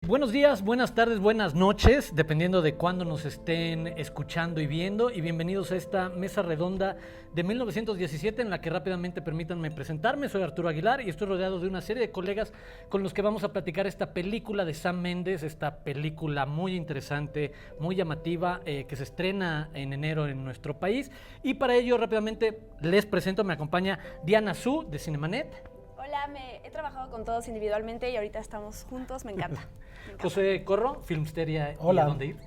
Buenos días, buenas tardes, buenas noches, dependiendo de cuándo nos estén escuchando y viendo, y bienvenidos a esta mesa redonda de 1917 en la que rápidamente permítanme presentarme. Soy Arturo Aguilar y estoy rodeado de una serie de colegas con los que vamos a platicar esta película de Sam Mendes, esta película muy interesante, muy llamativa, que se estrena en enero en nuestro país. Y para ello rápidamente les presento, me acompaña Diana Su de Cinemanet. Hola, he trabajado con todos individualmente y ahorita estamos juntos, me encanta. José Corro, Filmsteria. Hola. ¿Y a dónde ir?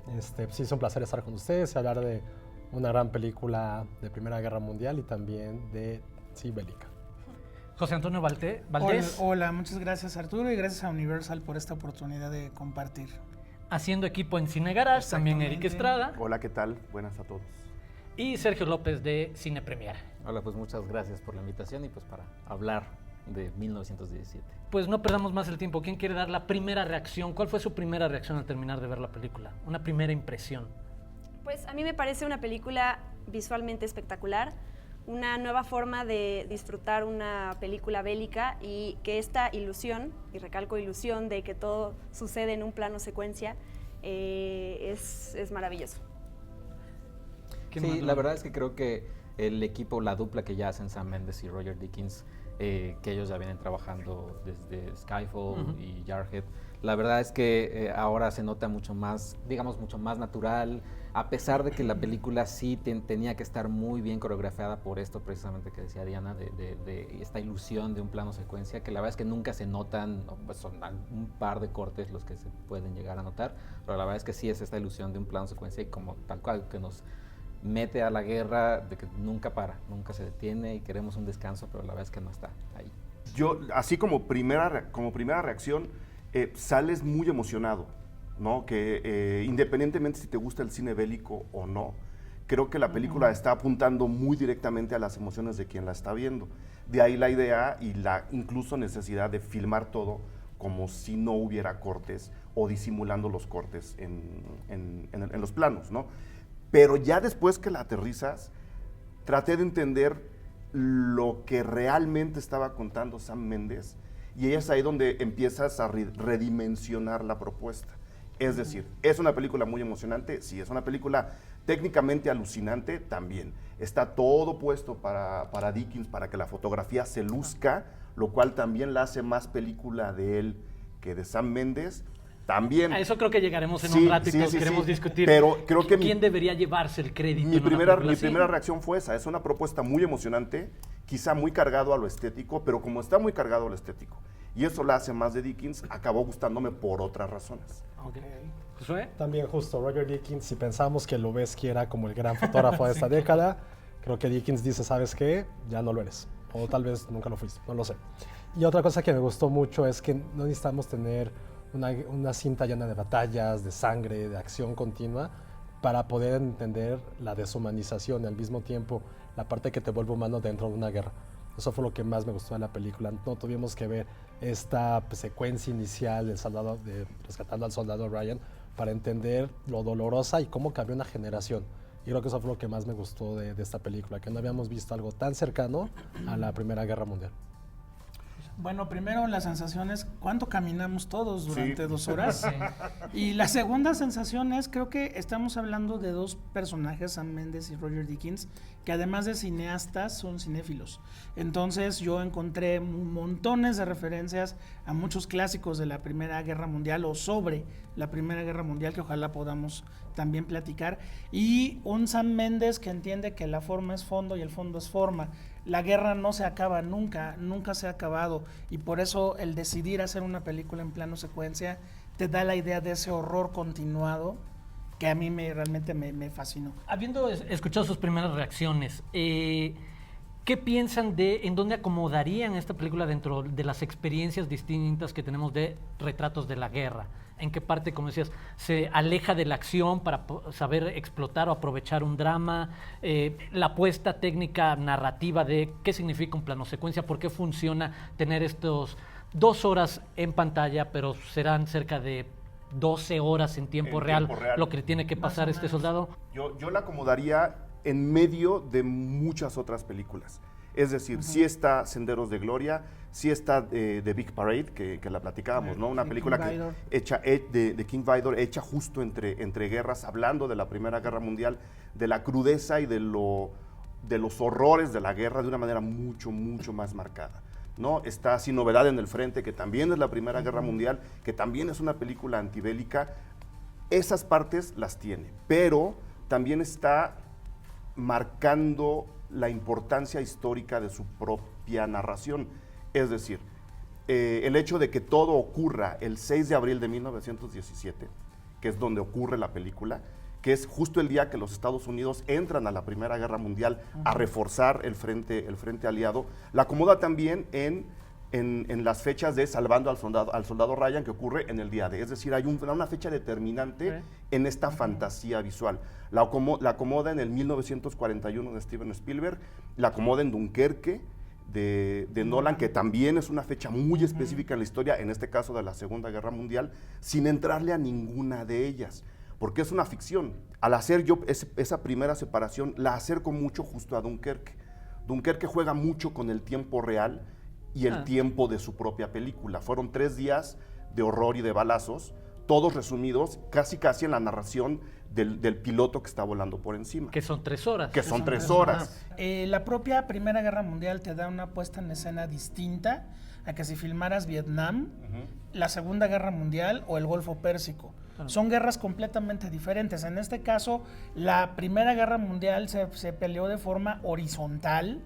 Sí, es un placer estar con ustedes y hablar de una gran película de Primera Guerra Mundial y también de bélica. José Antonio Valdés. Hola, muchas gracias Arturo y gracias a Universal por esta oportunidad de compartir. Haciendo equipo en Cine Garage, también Eric Estrada. Hola, ¿qué tal? Buenas a todos. Y Sergio López de Cine Premier. Hola, pues muchas gracias por la invitación y pues para hablar de 1917. Pues no perdamos más el tiempo. ¿Quién quiere dar la primera reacción? ¿Cuál fue su primera reacción al terminar de ver la película? Una primera impresión. Pues a mí me parece una película visualmente espectacular, una nueva forma de disfrutar una película bélica y que esta ilusión, y recalco ilusión, de que todo sucede en un plano secuencia, es maravilloso. Sí, la verdad es que creo que el equipo, la dupla que ya hacen Sam Mendes y Roger Deakins, que ellos ya vienen trabajando desde Skyfall y Jarhead. La verdad es que ahora se nota mucho más, digamos, mucho más natural, a pesar de que la película sí tenía que estar muy bien coreografiada por esto precisamente que decía Diana, de esta ilusión de un plano secuencia, que la verdad es que nunca se notan, pues son un par de cortes los que se pueden llegar a notar, pero la verdad es que sí es esta ilusión de un plano secuencia y como tal cual que nos mete a la guerra, de que nunca para, nunca se detiene y queremos un descanso, pero la verdad es que no está ahí. Yo, así como primera reacción, sales muy emocionado, ¿no? Que independientemente si te gusta el cine bélico o no, creo que la película está apuntando muy directamente a las emociones de quien la está viendo. De ahí la idea y la incluso necesidad de filmar todo como si no hubiera cortes o disimulando los cortes en los planos, ¿no? Pero ya después que la aterrizas, traté de entender lo que realmente estaba contando Sam Mendes y es ahí donde empiezas a redimensionar la propuesta. Es decir, es una película muy emocionante, sí, es una película técnicamente alucinante también. Está todo puesto para Deakins, para que la fotografía se luzca, lo cual también la hace más película de él que de Sam Mendes. También. A eso creo que llegaremos en un rato y todos queremos discutir. Pero creo que ¿quién debería llevarse el crédito? Mi primera reacción fue esa. Es una propuesta muy emocionante, quizá muy cargado a lo estético, pero como está muy cargado a lo estético y eso la hace más de Deakins, acabó gustándome por otras razones. Okay. ¿Josué? También justo Roger Deakins, si pensamos que Lubezki era como el gran fotógrafo de esta década, creo que Deakins dice, ¿sabes qué? Ya no lo eres. O tal vez nunca lo fuiste, no lo sé. Y otra cosa que me gustó mucho es que no necesitamos tener una cinta llena de batallas, de sangre, de acción continua, para poder entender la deshumanización y al mismo tiempo la parte que te vuelve humano dentro de una guerra. Eso fue lo que más me gustó de la película. No tuvimos que ver esta secuencia inicial de rescatando al soldado Ryan para entender lo dolorosa y cómo cambió una generación. Y creo que eso fue lo que más me gustó de esta película, que no habíamos visto algo tan cercano a la Primera Guerra Mundial. Bueno, primero la sensación es cuánto caminamos todos durante 2 horas. Sí. Y la segunda sensación es, creo que estamos hablando de dos personajes, Sam Mendes y Roger Deakins, que además de cineastas son cinéfilos. Entonces yo encontré montones de referencias a muchos clásicos de la Primera Guerra Mundial o sobre la Primera Guerra Mundial, que ojalá podamos también platicar. Y un Sam Mendes que entiende que la forma es fondo y el fondo es forma. La guerra no se acaba nunca, nunca se ha acabado, y por eso el decidir hacer una película en plano secuencia te da la idea de ese horror continuado que a mí realmente me fascinó. Habiendo escuchado sus primeras reacciones, ¿qué piensan en dónde acomodarían esta película dentro de las experiencias distintas que tenemos de retratos de la guerra? ¿En qué parte, como decías, se aleja de la acción para saber explotar o aprovechar un drama? La apuesta técnica narrativa de qué significa un plano secuencia, por qué funciona tener estos 2 horas en pantalla, pero serán cerca de 12 horas en tiempo real lo que le tiene que pasar a este soldado. Yo la acomodaría en medio de muchas otras películas. Es decir, sí está Senderos de Gloria, sí está The Big Parade, que la platicábamos, ¿no? Una película de King Vidor hecha justo entre guerras, hablando de la Primera Guerra Mundial, de la crudeza y de los horrores de la guerra de una manera mucho, mucho más marcada, ¿no? Está Sin Novedad en el Frente, que también es la Primera Guerra Mundial, que también es una película antibélica. Esas partes las tiene, pero también está marcando la importancia histórica de su propia narración. Es decir, el hecho de que todo ocurra el 6 de abril de 1917, que es donde ocurre la película, que es justo el día que los Estados Unidos entran a la Primera Guerra Mundial a reforzar el frente aliado, la acomoda también en las fechas de Salvando al soldado Ryan, que ocurre en el día D. Es decir, hay una fecha determinante en esta fantasía visual. La acomoda en el 1941 de Steven Spielberg, la acomoda en Dunkerque de Nolan, que también es una fecha muy específica en la historia, en este caso de la Segunda Guerra Mundial, sin entrarle a ninguna de ellas, porque es una ficción. Al hacer yo esa primera separación, la acerco mucho justo a Dunkerque. Dunkerque juega mucho con el tiempo real y el tiempo de su propia película. Fueron 3 días de horror y de balazos, todos resumidos casi en la narración del piloto que está volando por encima. Que son 3 horas. Que son 3 horas. La propia Primera Guerra Mundial te da una puesta en escena distinta a que si filmaras Vietnam, la Segunda Guerra Mundial o el Golfo Pérsico. Son guerras completamente diferentes. En este caso, la Primera Guerra Mundial se peleó de forma horizontal.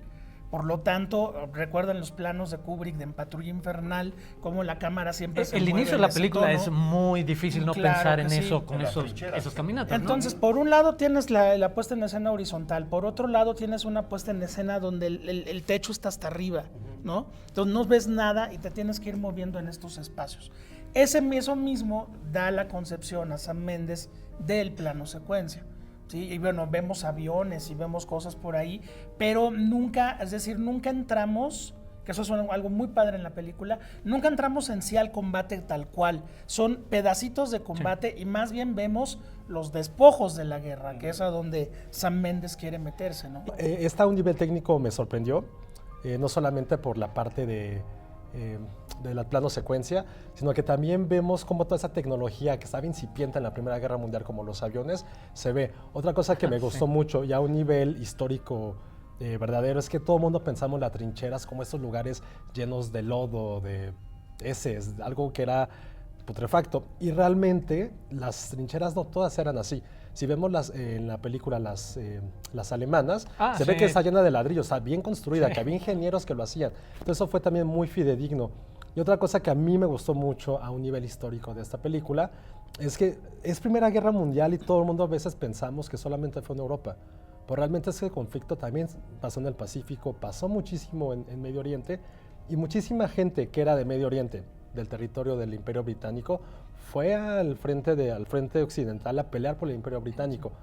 Por lo tanto, recuerdan los planos de Kubrick de En Patrulla Infernal, cómo la cámara siempre se mueve. El inicio de la película es muy difícil no pensar en eso, con esos caminatas, Entonces, por un lado tienes la puesta en escena horizontal, por otro lado tienes una puesta en escena donde el techo está hasta arriba, ¿no? Entonces no ves nada y te tienes que ir moviendo en estos espacios. Eso mismo da la concepción a Sam Mendes del plano secuencia. Sí, y bueno, vemos aviones y vemos cosas por ahí, pero nunca entramos, que eso es algo muy padre en la película, nunca entramos en sí al combate tal cual, son pedacitos de combate y más bien vemos los despojos de la guerra, que es a donde Sam Mendes quiere meterse, ¿no? Esta a un nivel técnico me sorprendió, no solamente por la parte de la plano secuencia, sino que también vemos cómo toda esa tecnología que estaba incipiente en la Primera Guerra Mundial, como los aviones, se ve. Otra cosa que me gustó mucho, ya a un nivel histórico verdadero, es que todo el mundo pensamos en las trincheras como estos lugares llenos de lodo, de heces, algo que era putrefacto. Y realmente las trincheras no todas eran así. Si vemos en la película las alemanas, se ve que está llena de ladrillos, está bien construida, que había ingenieros que lo hacían. Entonces eso fue también muy fidedigno. Y otra cosa que a mí me gustó mucho a un nivel histórico de esta película es que es Primera Guerra Mundial y todo el mundo a veces pensamos que solamente fue en Europa. Pero realmente ese conflicto también pasó en el Pacífico, pasó muchísimo en Medio Oriente y muchísima gente que era de Medio Oriente, del territorio del Imperio Británico, fue al frente occidental a pelear por el Imperio Británico.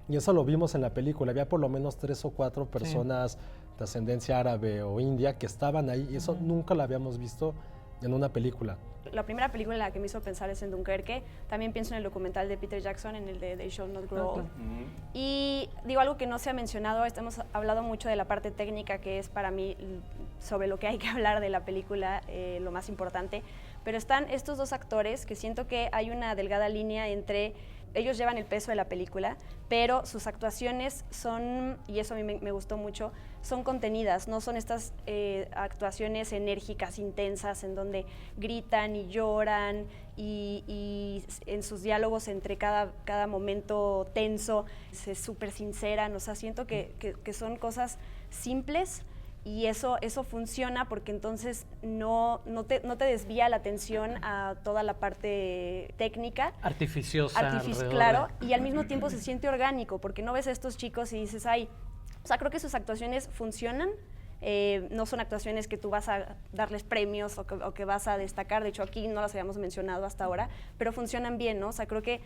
Y eso lo vimos en la película. Había por lo menos 3 o 4 personas de ascendencia árabe o india que estaban ahí y eso nunca lo habíamos visto en una película. La primera película en la que me hizo pensar es en Dunkerque. También pienso en el documental de Peter Jackson, en el de They Shall Not Grow Old. Y digo algo que no se ha mencionado, hemos hablado mucho de la parte técnica, que es para mí sobre lo que hay que hablar de la película, lo más importante. Pero están estos 2 actores que siento que hay una delgada línea entre ellos llevan el peso de la película, pero sus actuaciones son, y eso a mí me gustó mucho, son contenidas, no son estas actuaciones enérgicas, intensas, en donde gritan y lloran y en sus diálogos entre cada momento tenso se súper sinceran. O sea, siento que son cosas simples. Y eso funciona porque entonces no te desvía la atención a toda la parte técnica. Artificiosa. Claro, y al mismo tiempo se siente orgánico, porque no ves a estos chicos y dices, ay, o sea, creo que sus actuaciones funcionan. No son actuaciones que tú vas a darles premios o que vas a destacar. De hecho, aquí no las habíamos mencionado hasta ahora, pero funcionan bien, ¿no? O sea, creo que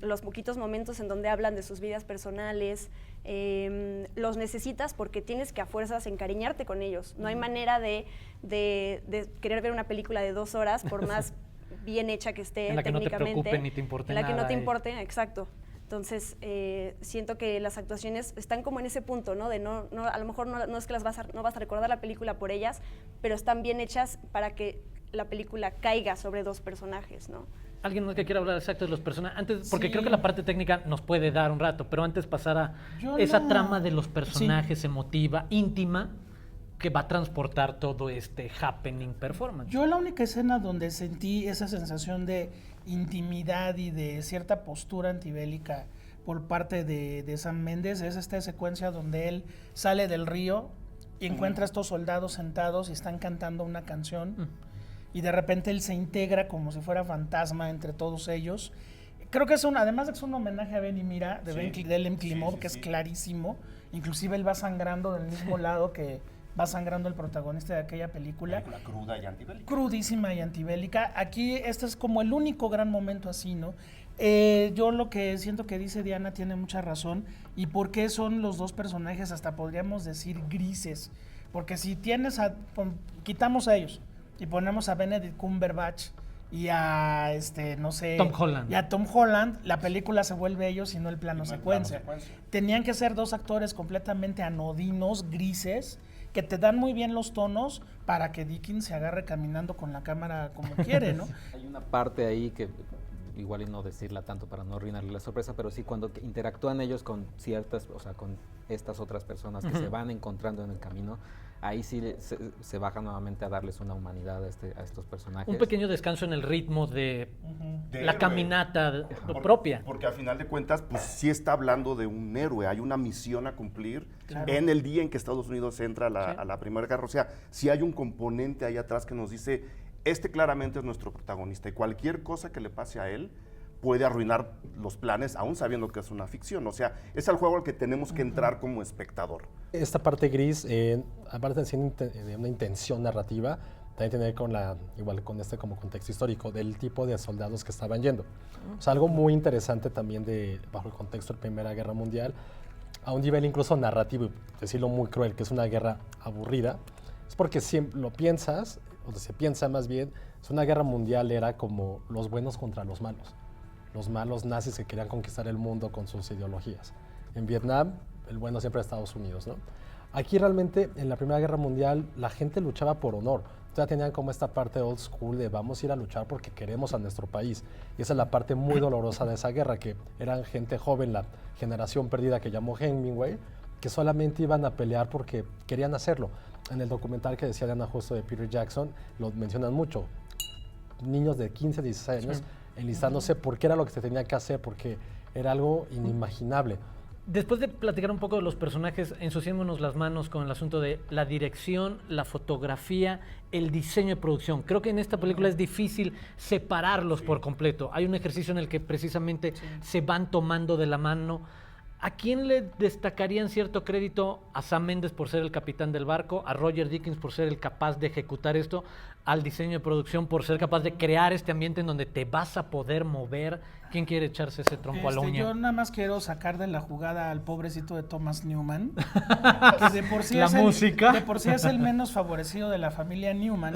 los poquitos momentos en donde hablan de sus vidas personales, los necesitas porque tienes que a fuerzas encariñarte con ellos. No hay manera de querer ver una película de 2 horas, por más bien hecha que esté en la que técnicamente. No te preocupe ni te importe en la nada. Que no te importe, exacto. Entonces, siento que las actuaciones están como en ese punto, ¿no? De a lo mejor no es que no vas a recordar la película por ellas, pero están bien hechas para que la película caiga sobre dos personajes, ¿no? ¿Alguien más que quiera hablar exacto de los personajes? Antes, porque Sí. creo que la parte técnica nos puede dar un rato, pero antes pasar a esa trama de los personajes emotiva, íntima, que va a transportar todo este happening performance. Yo la única escena donde sentí esa sensación de intimidad y de cierta postura antibélica por parte de Sam Mendes es esta secuencia donde él sale del río y encuentra a estos soldados sentados y están cantando una canción y de repente él se integra como si fuera fantasma entre todos ellos. Creo que además de que es un homenaje a Ben y Mira, de Elem Klimov, que es clarísimo, inclusive él va sangrando del mismo lado que va sangrando el protagonista de aquella película. Cruda y antibélica. Crudísima y antibélica. Aquí este es como el único gran momento así, ¿no? Yo lo que siento que dice Diana tiene mucha razón. ¿Y por qué son los dos personajes hasta podríamos decir grises? Porque si quitamos a ellos y ponemos a Benedict Cumberbatch y a no sé, Tom Holland. y a Tom Holland, la película se vuelve ellos y no el plano secuencia. Tenían que ser dos actores completamente anodinos, grises, que te dan muy bien los tonos para que Dickens se agarre caminando con la cámara como quiere, ¿no? Hay una parte ahí que igual y no decirla tanto para no arruinarle la sorpresa, pero sí cuando interactúan ellos con ciertas, o sea, con estas otras personas que se van encontrando en el camino, ahí sí se baja nuevamente a darles una humanidad a estos personajes. Un pequeño descanso en el ritmo de De la héroe. caminata propia. Porque a final de cuentas, pues sí está hablando de un héroe, hay una misión a cumplir en el día en que Estados Unidos entra a la Primera Guerra. O sea, sí hay un componente ahí atrás que nos dice, claramente es nuestro protagonista y cualquier cosa que le pase a él puede arruinar los planes, aún sabiendo que es una ficción. O sea, es el juego al que tenemos que entrar como espectador. Esta parte gris, aparte de una intención narrativa, también tiene que ver igual con este como contexto histórico del tipo de soldados que estaban yendo. O sea, algo muy interesante también bajo el contexto de la Primera Guerra Mundial, a un nivel incluso narrativo, decirlo muy cruel, que es una guerra aburrida, es porque siempre lo piensas, o se piensa más bien, es una guerra mundial era como los buenos contra los malos nazis que querían conquistar el mundo con sus ideologías. En Vietnam, el bueno siempre es Estados Unidos, ¿no? Aquí realmente, en la Primera Guerra Mundial, la gente luchaba por honor. Ya tenían como esta parte old school de vamos a ir a luchar porque queremos a nuestro país. Y esa es la parte muy dolorosa de esa guerra, que eran gente joven, la generación perdida que llamó Hemingway, que solamente iban a pelear porque querían hacerlo. En el documental que decía Diana justo de Peter Jackson, lo mencionan mucho. Niños de 15, 16 años enlistándose porque era lo que se tenía que hacer, porque era algo inimaginable. Después de platicar un poco de los personajes, ensuciémonos las manos con el asunto de la dirección, la fotografía, el diseño de producción. Creo que en esta película es difícil separarlos por completo. Hay un ejercicio en el que precisamente se van tomando de la mano. ¿A quién le destacarían cierto crédito? A Sam Mendes por ser el capitán del barco, a Roger Deakins por ser el capaz de ejecutar esto, al diseño de producción por ser capaz de crear este ambiente en donde te vas a poder mover. ¿Quién quiere echarse ese trompo a la uña? Yo nada más quiero sacar de la jugada al pobrecito de Thomas Newman, que de por sí, de por sí es el menos favorecido de la familia Newman.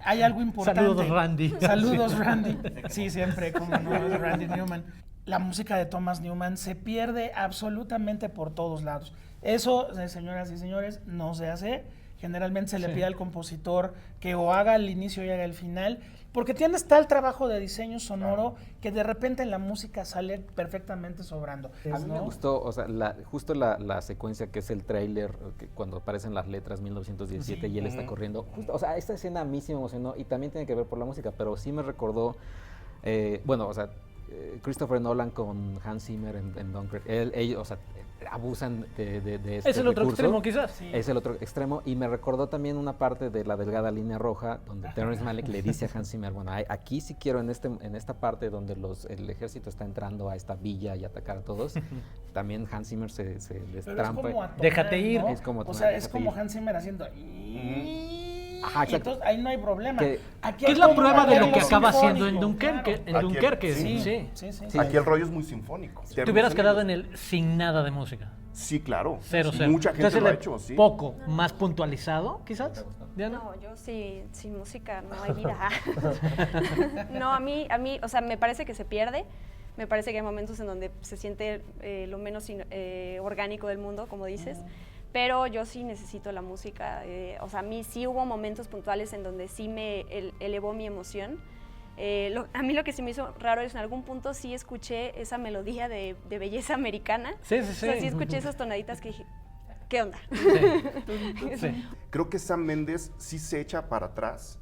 Hay algo importante. Saludos, Randy. Saludos, Randy. Sí, siempre, como no, es Randy Newman. La música de Thomas Newman se pierde absolutamente por todos lados. Eso, señoras y señores, no se hace. Generalmente se le pide al compositor que o haga el inicio y haga el final, porque tienes tal trabajo de diseño sonoro que de repente la música sale perfectamente sobrando. A mí me gustó, o sea, justo la secuencia que es el tráiler, cuando aparecen las letras 1917 y él está corriendo. Justo, o sea, esta escena a mí sí me emocionó y también tiene que ver por la música, pero sí me recordó, Christopher Nolan con Hans Zimmer en Dunkirk. Ellos, o sea, abusan de este Es el otro recurso. extremo, quizás. Sí. Es el otro extremo. Y me recordó también una parte de La Delgada Línea Roja, donde Terrence Malick le dice a Hans Zimmer, bueno, aquí sí quiero, en esta parte donde el ejército está entrando a esta villa y atacar a todos, también Hans Zimmer se destrampa. Déjate ir. ¿no? Es como o sea, es déjate como ir. Hans Zimmer haciendo... Ajá, y entonces ahí no hay problema. Aquí ¿Qué hay es la como prueba de lo que algo acaba haciendo en sinfónico, Dunkerque? claro. En Dunkerque, Sí. sí. Aquí el rollo es muy sinfónico. Te hubieras quedado en el sin nada de música. Sí, claro. Cero. Mucha gente Entonces, lo ha hecho, sí. Poco más puntualizado, quizás. Diana. No, yo sí, sin música no hay vida. No, a mí, o sea, me parece que se pierde. Me parece que hay momentos en donde se siente lo menos orgánico del mundo, como dices. Pero yo sí necesito la música. O sea, a mí sí hubo momentos puntuales en donde sí me elevó mi emoción. A mí lo que se me hizo raro es en algún punto sí escuché esa melodía de belleza americana. Sí. O sea, sí escuché esas tonaditas que dije, ¿qué onda? Sí. Creo que Sam Mendes sí se echa para atrás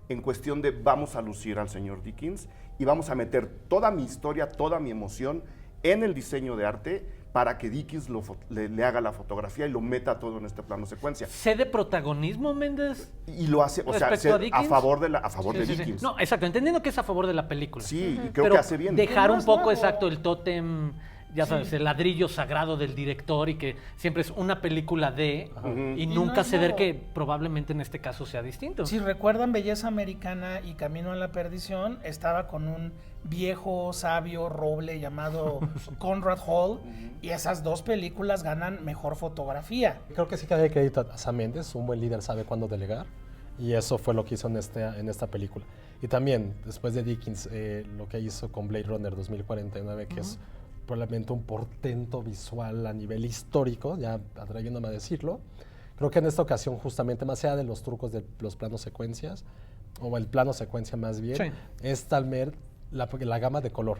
en cuestión de vamos a lucir al señor Dickens y vamos a meter toda mi historia, toda mi emoción en el diseño de arte para que Dickens le haga la fotografía y lo meta todo en este plano secuencia. ¿Cede protagonismo Méndez? Y lo hace, o sea, ¿Respecto a Dickens? a favor de Sí. Dickens. No, exacto, entendiendo que es a favor de la película. Sí, y creo Pero que hace bien. dejar No un es poco, nuevo. exacto, el tótem, ya sabes, el ladrillo sagrado del director y que siempre es una película de, y Y nunca no es ceder nuevo. que probablemente en este caso sea distinto. Si recuerdan Belleza Americana y Camino a la Perdición, estaba con un viejo sabio roble llamado Conrad Hall, y esas dos películas ganan mejor fotografía. Creo que sí que hay crédito a Sam Mendes, un buen líder sabe cuándo delegar, y eso fue lo que hizo en esta película. Y también, después de Dickens, lo que hizo con Blade Runner 2049, que es probablemente un portento visual a nivel histórico, ya atreviéndome a decirlo, creo que en esta ocasión, justamente, más allá de los trucos de los planos secuencias, o el plano secuencia más bien, Sí. es tal vez la gama de color.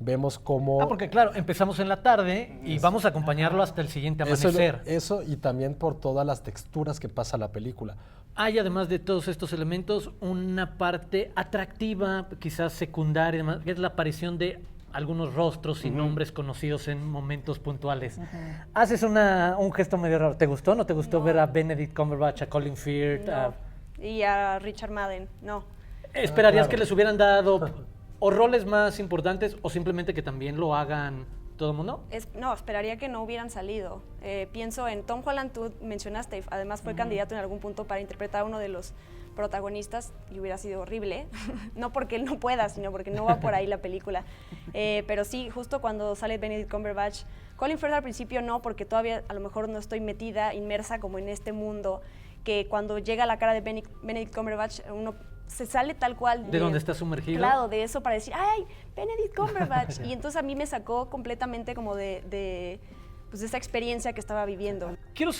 Vemos cómo... Porque claro, empezamos en la tarde y vamos a acompañarlo hasta el siguiente amanecer. Eso y también por todas las texturas que pasa la película. Hay, además de todos estos elementos, una parte atractiva, quizás secundaria, y demás, que es la aparición de algunos rostros y nombres conocidos en momentos puntuales. Haces un gesto medio raro. ¿Te gustó? ¿No te gustó ver a Benedict Cumberbatch, a Colin Firth? Y a Richard Madden, no. ¿Esperarías claro. que les hubieran dado o roles más importantes o simplemente que también lo hagan todo el mundo? No, esperaría que no hubieran salido. Pienso en Tom Holland, tú mencionaste, además fue candidato en algún punto para interpretar a uno de los protagonistas y hubiera sido horrible. No porque él no pueda, sino porque no va por ahí la película. Pero sí, justo cuando sale Benedict Cumberbatch, Colin Firth al principio no, porque todavía a lo mejor no estoy inmersa como en este mundo, que cuando llega la cara de Benedict Cumberbatch, uno se sale tal cual. ¿De dónde está sumergido? Claro, de eso para decir, ¡ay, Benedict Cumberbatch! Y entonces a mí me sacó completamente como de esa experiencia que estaba viviendo. Quiero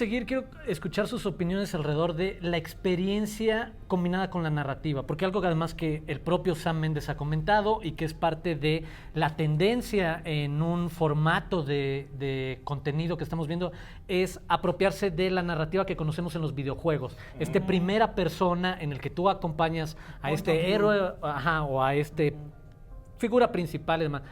escuchar sus opiniones alrededor de la experiencia combinada con la narrativa, porque algo que además que el propio Sam Mendes ha comentado y que es parte de la tendencia en un formato de contenido que estamos viendo es apropiarse de la narrativa que conocemos en los videojuegos. Primera persona en el que tú acompañas a este héroe o a figura principal y demás.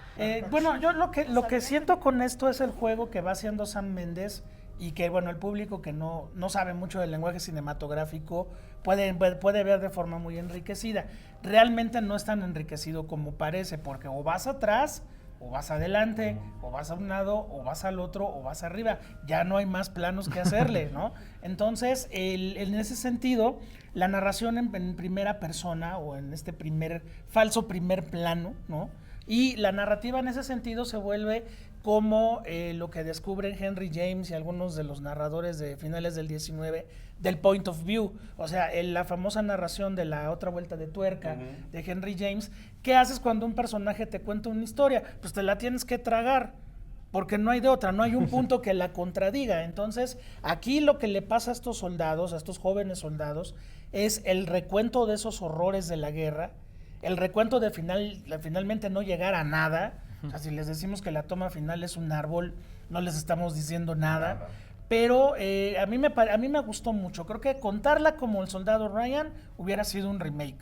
Bueno, yo lo que siento con esto es el juego que va haciendo Sam Mendes y que, bueno, el público que no sabe mucho del lenguaje cinematográfico puede ver de forma muy enriquecida. Realmente no es tan enriquecido como parece, porque o vas atrás, o vas adelante, o vas a un lado, o vas al otro, o vas arriba. Ya no hay más planos que hacerle, ¿no? Entonces, en ese sentido, la narración en primera persona, o en este falso primer plano, ¿no? Y la narrativa en ese sentido se vuelve como lo que descubren Henry James y algunos de los narradores de finales del 19 del point of view, o sea, la famosa narración de la otra vuelta de tuerca de Henry James. ¿Qué haces cuando un personaje te cuenta una historia? Pues te la tienes que tragar, porque no hay de otra, no hay un punto que la contradiga. Entonces, aquí lo que le pasa a estos soldados, a estos jóvenes soldados, es el recuento de esos horrores de la guerra, el recuento de finalmente no llegar a nada. O sea, si les decimos que la toma final es un árbol, no les estamos diciendo nada. Pero a mí me gustó mucho. Creo que contarla como el soldado Ryan hubiera sido un remake.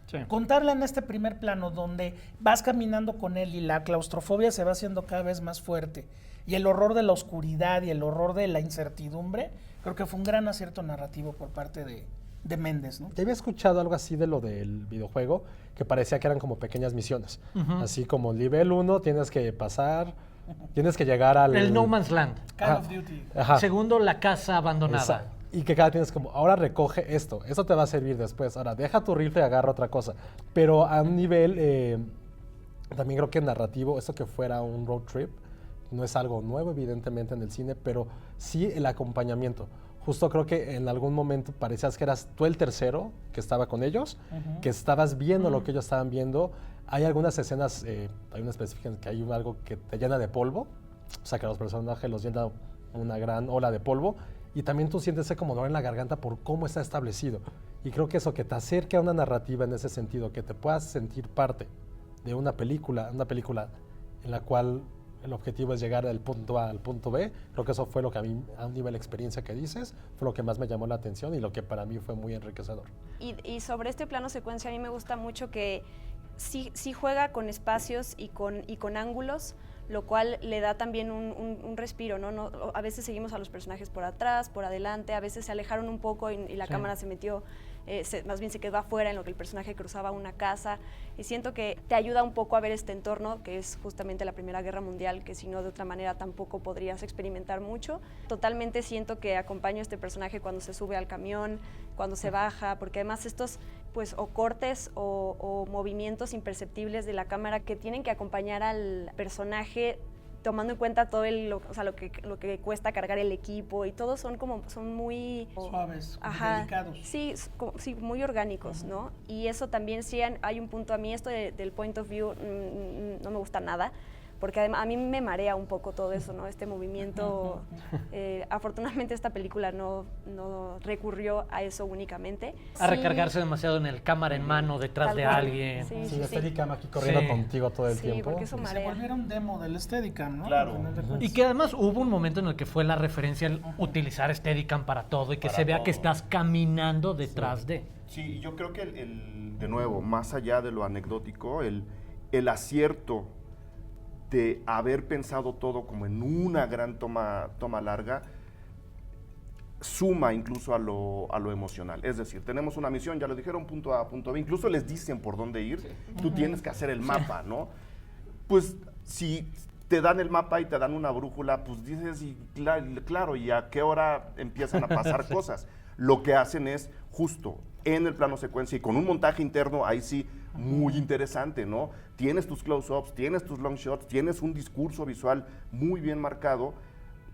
Sí. Contarla en este primer plano donde vas caminando con él y la claustrofobia se va haciendo cada vez más fuerte, y el horror de la oscuridad y el horror de la incertidumbre, creo que fue un gran acierto narrativo por parte de Mendes, ¿no? Ya había escuchado algo así de lo del videojuego, que parecía que eran como pequeñas misiones. Así como nivel 1 tienes que pasar, tienes que llegar al... El No Man's Land. Call of Duty. Ajá. Segundo, la casa abandonada. Exacto. Y que cada tienes como, ahora recoge esto te va a servir después, ahora deja tu rifle y agarra otra cosa. Pero a un nivel, también creo que narrativo, esto que fuera un road trip, no es algo nuevo evidentemente en el cine, pero sí el acompañamiento. justo creo que en algún momento parecías que eras tú el tercero que estaba con ellos, que estabas viendo lo que ellos estaban viendo. Hay algunas escenas, hay una específica en que hay algo que te llena de polvo, o sea que a los personajes los llena una gran ola de polvo, y también tú sientes ese como dolor en la garganta por cómo está establecido. Y creo que eso, que te acerque a una narrativa en ese sentido, que te puedas sentir parte de una película en la cual el objetivo es llegar del punto A al punto B, creo que eso fue lo que a mí, a un nivel de experiencia que dices, fue lo que más me llamó la atención y lo que para mí fue muy enriquecedor. Y sobre este plano secuencia, a mí me gusta mucho que sí juega con espacios y con ángulos, lo cual le da también un respiro, ¿no? A veces seguimos a los personajes por atrás, por adelante, a veces se alejaron un poco y la cámara se metió, más bien se quedó afuera en lo que el personaje cruzaba una casa, y siento que te ayuda un poco a ver este entorno, que es justamente la Primera Guerra Mundial, que si no de otra manera tampoco podrías experimentar mucho. Totalmente siento que acompaño a este personaje cuando se sube al camión, cuando se baja, porque además estos pues o cortes o movimientos imperceptibles de la cámara que tienen que acompañar al personaje, tomando en cuenta todo lo que cuesta cargar el equipo, y todos son muy suaves, delicados. Sí, muy orgánicos, ¿no? Y eso también sí hay un punto, a mí esto del point of view no me gusta nada, porque además a mí me marea un poco todo eso, ¿no? Este movimiento. Afortunadamente esta película no recurrió a eso únicamente. A recargarse demasiado en el cámara en mano detrás de alguien. Sí, Steadicam aquí corriendo contigo todo el tiempo. Porque eso marea. Se volviera un demo del Steadicam, ¿no? Claro. Y que además hubo un momento en el que fue la referencia al utilizar Steadicam para todo y que Para se vea todo. que estás caminando detrás de. Sí, yo creo que de nuevo, más allá de lo anecdótico, el acierto de haber pensado todo como en una gran toma larga, suma incluso a lo emocional. Es decir, tenemos una misión, ya lo dijeron, punto A, punto B, incluso les dicen por dónde ir, tú tienes que hacer el mapa, ¿no? Pues si te dan el mapa y te dan una brújula, pues dices, claro, ¿y a qué hora empiezan a pasar cosas? Lo que hacen es justo en el plano secuencia y con un montaje interno, ahí sí, muy interesante, ¿no? Tienes tus close-ups, tienes tus long shots, tienes un discurso visual muy bien marcado.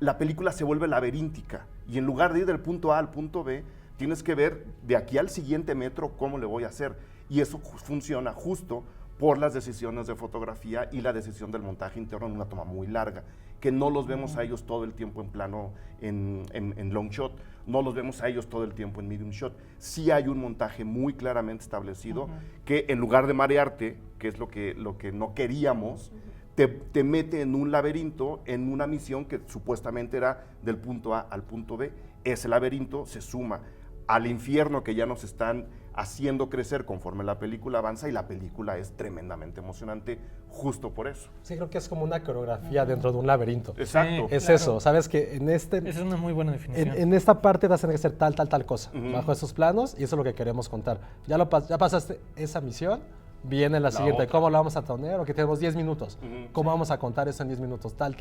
La película se vuelve laberíntica y en lugar de ir del punto A al punto B, tienes que ver de aquí al siguiente metro cómo le voy a hacer. Y eso funciona justo por las decisiones de fotografía y la decisión del montaje interno en una toma muy larga, que no los vemos a ellos todo el tiempo en plano, en long shot, no los vemos a ellos todo el tiempo en medium shot. Sí hay un montaje muy claramente establecido que en lugar de marearte, que es lo que no queríamos, te mete en un laberinto, en una misión que supuestamente era del punto A al punto B. Ese laberinto se suma al infierno que ya nos están haciendo crecer conforme la película avanza, y la película es tremendamente emocionante justo por eso. Sí, creo que es como una coreografía dentro de un laberinto. Exacto. Es eso, sabes que Esa es una muy buena definición. en esta parte vas a tener que hacer tal cosa, bajo esos planos, y eso es lo que queremos contar. Ya pasaste esa misión, viene la siguiente, otra. ¿cómo lo vamos a tener? O que tenemos 10 minutos, ¿cómo vamos a contar eso en 10 minutos? Tal.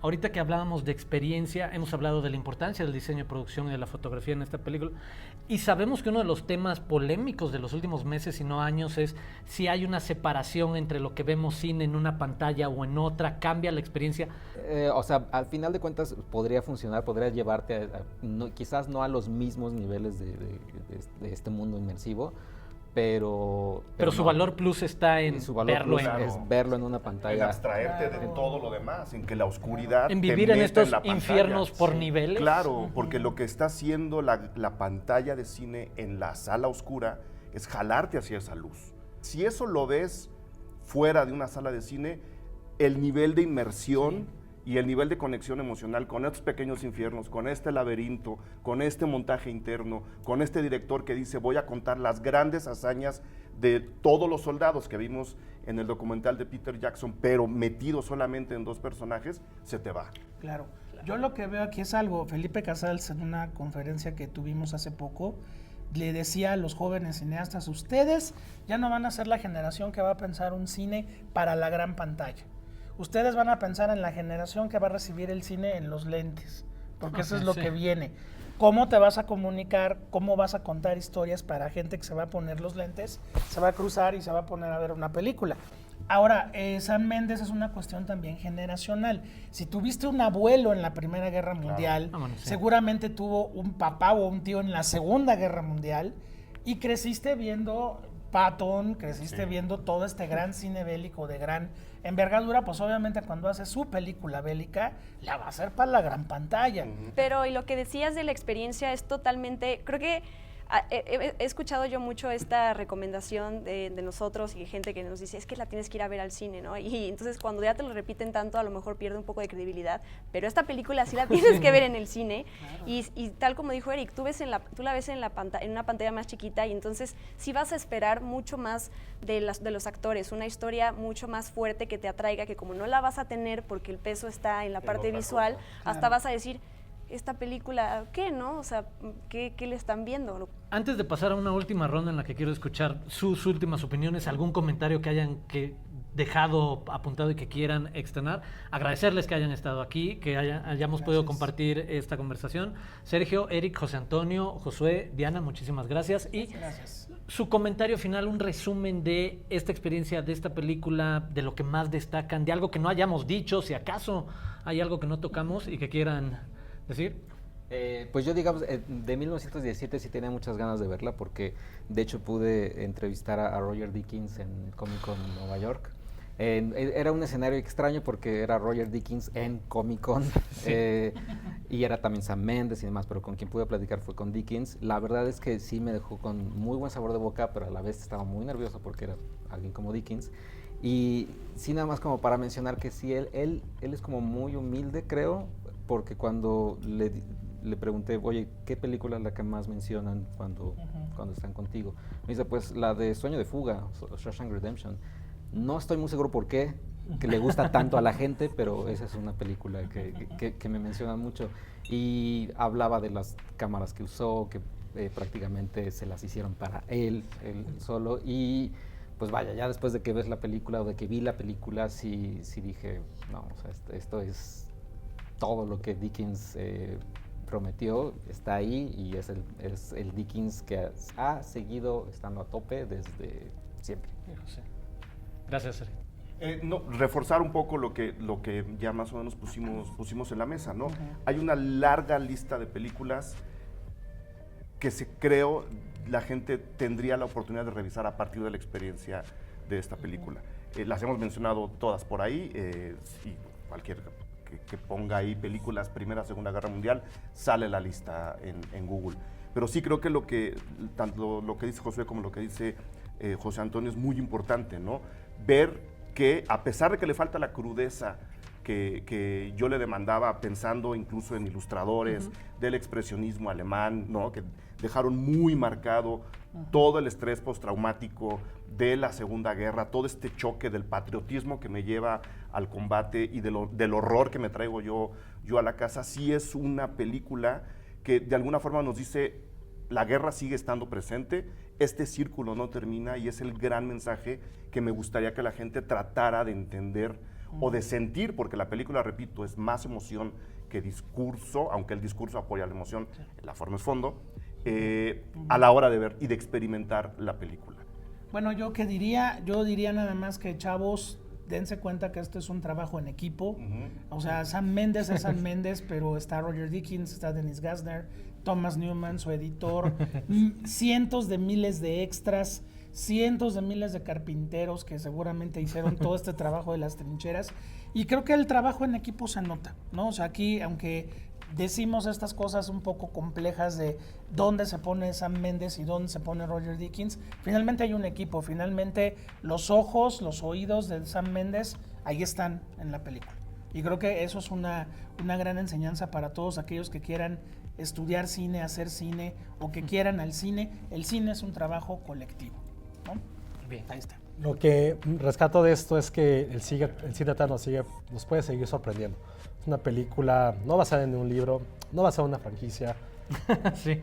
Ahorita que hablábamos de experiencia, hemos hablado de la importancia del diseño de producción y de la fotografía en esta película, y sabemos que uno de los temas polémicos de los últimos meses y no años es si hay una separación entre lo que vemos cine en una pantalla o en otra, cambia la experiencia. O sea, al final de cuentas podría funcionar, podría llevarte quizás no a los mismos niveles de este mundo inmersivo, pero su no. valor plus está en Su valor verlo plus en... es verlo en una En pantalla. abstraerte de todo lo demás, en que la oscuridad En te vivir en meta estos la pantalla. infiernos por niveles. Claro, porque lo que está haciendo la pantalla de cine en la sala oscura es jalarte hacia esa luz. Si eso lo ves fuera de una sala de cine, el nivel de inmersión y el nivel de conexión emocional con estos pequeños infiernos, con este laberinto, con este montaje interno, con este director que dice voy a contar las grandes hazañas de todos los soldados que vimos en el documental de Peter Jackson, pero metido solamente en dos personajes, se te va. Claro. Yo lo que veo aquí es algo. Felipe Casals, en una conferencia que tuvimos hace poco, le decía a los jóvenes cineastas, ustedes ya no van a ser la generación que va a pensar un cine para la gran pantalla. Ustedes van a pensar en la generación que va a recibir el cine en los lentes, porque eso es lo que viene. cómo te vas a comunicar, cómo vas a contar historias para gente que se va a poner los lentes, se va a cruzar y se va a poner a ver una película. Ahora, Sam Mendes es una cuestión también generacional. Si tuviste un abuelo en la Primera Guerra Mundial, Bueno, sí. seguramente tuvo un papá o un tío en la Segunda Guerra Mundial y creciste viendo Patton, creciste viendo todo este gran cine bélico de gran envergadura, pues obviamente cuando hace su película bélica, la va a hacer para la gran pantalla. Pero y lo que decías de la experiencia es totalmente, creo que he escuchado yo mucho esta recomendación de nosotros y gente que nos dice, es que la tienes que ir a ver al cine, ¿no? Y entonces cuando ya te lo repiten tanto, a lo mejor pierde un poco de credibilidad, pero esta película sí la tienes que ver en el cine. Claro. Y tal como dijo Eric, tú la ves en una pantalla más chiquita y entonces sí vas a esperar mucho más de los actores, una historia mucho más fuerte que te atraiga, que como no la vas a tener porque el peso está en la parte visual, hasta vas a decir, esta película, ¿qué, no? O sea, ¿qué le están viendo? Antes de pasar a una última ronda en la que quiero escuchar sus últimas opiniones, algún comentario que hayan dejado apuntado y que quieran externar, agradecerles que hayan estado aquí, que hayamos podido compartir esta conversación. Sergio, Eric, José Antonio, Josué, Diana, muchísimas gracias. Y su comentario final, un resumen de esta experiencia, de esta película, de lo que más destacan, de algo que no hayamos dicho, si acaso hay algo que no tocamos y que quieran decir. Pues yo, digamos, de 1917 sí tenía muchas ganas de verla porque de hecho pude entrevistar a Roger Deakins en Comic Con Nueva York. Era un escenario extraño porque era Roger Deakins en Comic Con y era también Sam Mendes y demás, pero con quien pude platicar fue con Deakins. La verdad es que sí me dejó con muy buen sabor de boca, pero a la vez estaba muy nervioso porque era alguien como Deakins. Y sí, nada más como para mencionar que sí, él es como muy humilde, creo, porque cuando le pregunté, oye, ¿qué película es la que más mencionan cuando están contigo? Me dice, pues la de Sueño de Fuga, Shawshank Redemption. No estoy muy seguro por qué, que le gusta tanto a la gente, pero esa es una película que me mencionan mucho. Y hablaba de las cámaras que usó, que prácticamente se las hicieron para él solo. Y pues vaya, ya después de que ves la película o de que vi la película, sí dije, no, o sea, esto es todo lo que Deakins prometió, está ahí y es el Deakins que ha seguido estando a tope desde siempre. Gracias, Sergio. No, reforzar un poco lo que ya más o menos pusimos en la mesa, ¿no? Hay una larga lista de películas que creo la gente tendría la oportunidad de revisar a partir de la experiencia de esta película. Las hemos mencionado todas por ahí, y cualquier que ponga ahí películas Primera, Segunda Guerra Mundial, sale la lista en Google. Pero sí creo que tanto lo que dice Josué como lo que dice José Antonio es muy importante, ¿no? Ver que a pesar de que le falta la crudeza que yo le demandaba pensando incluso en ilustradores del expresionismo alemán, ¿no? Que dejaron muy marcado todo el estrés postraumático de la Segunda Guerra, todo este choque del patriotismo que me lleva al combate y del horror que me traigo yo a la casa. Sí es una película que de alguna forma nos dice, la guerra sigue estando presente, este círculo no termina, y es el gran mensaje que me gustaría que la gente tratara de entender o de sentir, porque la película, repito, es más emoción que discurso, aunque el discurso apoya la emoción, la forma es fondo, a la hora de ver y de experimentar la película. Bueno, yo diría nada más que, chavos, dense cuenta que esto es un trabajo en equipo. O sea, Sam Mendes es Sam Mendes, pero está Roger Deakins, está Dennis Gassner, Thomas Newman, su editor, cientos de miles de extras, cientos de miles de carpinteros que seguramente hicieron todo este trabajo de las trincheras. Y creo que el trabajo en equipo se nota, ¿no? O sea, aquí, aunque decimos estas cosas un poco complejas de dónde se pone Sam Mendes y dónde se pone Roger Deakins, finalmente hay un equipo, finalmente los ojos, los oídos de Sam Mendes ahí están en la película. Y creo que eso es una gran enseñanza para todos aquellos que quieran estudiar cine, hacer cine o que quieran al cine. El cine es un trabajo colectivo, ¿no? Bien, ahí está. Lo que rescato de esto es que el cine eterno nos puede seguir sorprendiendo. Es una película no basada en un libro, no basada en una franquicia. Sí.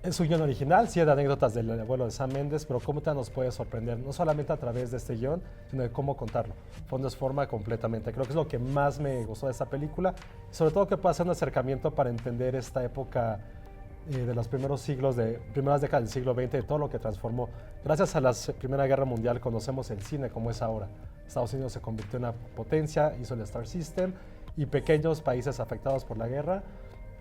Es un guión original, sí, de anécdotas del abuelo de Sam Mendes, pero cómo nos puede sorprender, no solamente a través de este guión, sino de cómo contarlo. Fondo es forma completamente. Creo que es lo que más me gustó de esta película, y sobre todo que pueda ser un acercamiento para entender esta época de los primeras décadas del siglo XX, de todo lo que transformó. Gracias a la Primera Guerra Mundial conocemos el cine como es ahora. Estados Unidos se convirtió en una potencia, hizo el Star System, y pequeños países afectados por la guerra,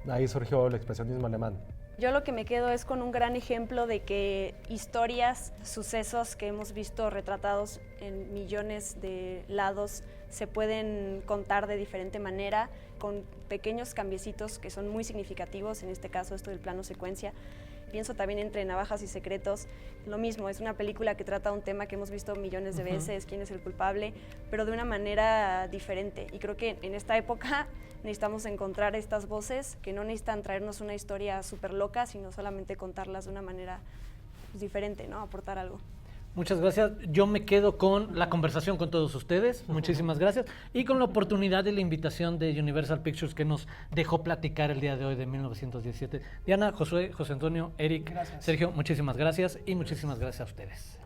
ahí surgió el expresionismo alemán. Yo lo que me quedo es con un gran ejemplo de que historias, sucesos que hemos visto retratados en millones de lados se pueden contar de diferente manera, con pequeños cambiecitos que son muy significativos, en este caso esto del plano secuencia. Pienso también Entre Navajas y Secretos, lo mismo, es una película que trata un tema que hemos visto millones de veces, quién es el culpable, pero de una manera diferente. Y creo que en esta época necesitamos encontrar estas voces que no necesitan traernos una historia súper loca, sino solamente contarlas de una manera diferente, ¿no? Aportar algo. Muchas gracias. Yo me quedo con la conversación con todos ustedes. Muchísimas gracias. Y con la oportunidad y la invitación de Universal Pictures que nos dejó platicar el día de hoy de 1917. Diana, Josué, José Antonio, Eric, Gracias. Sergio, muchísimas gracias y muchísimas gracias a ustedes.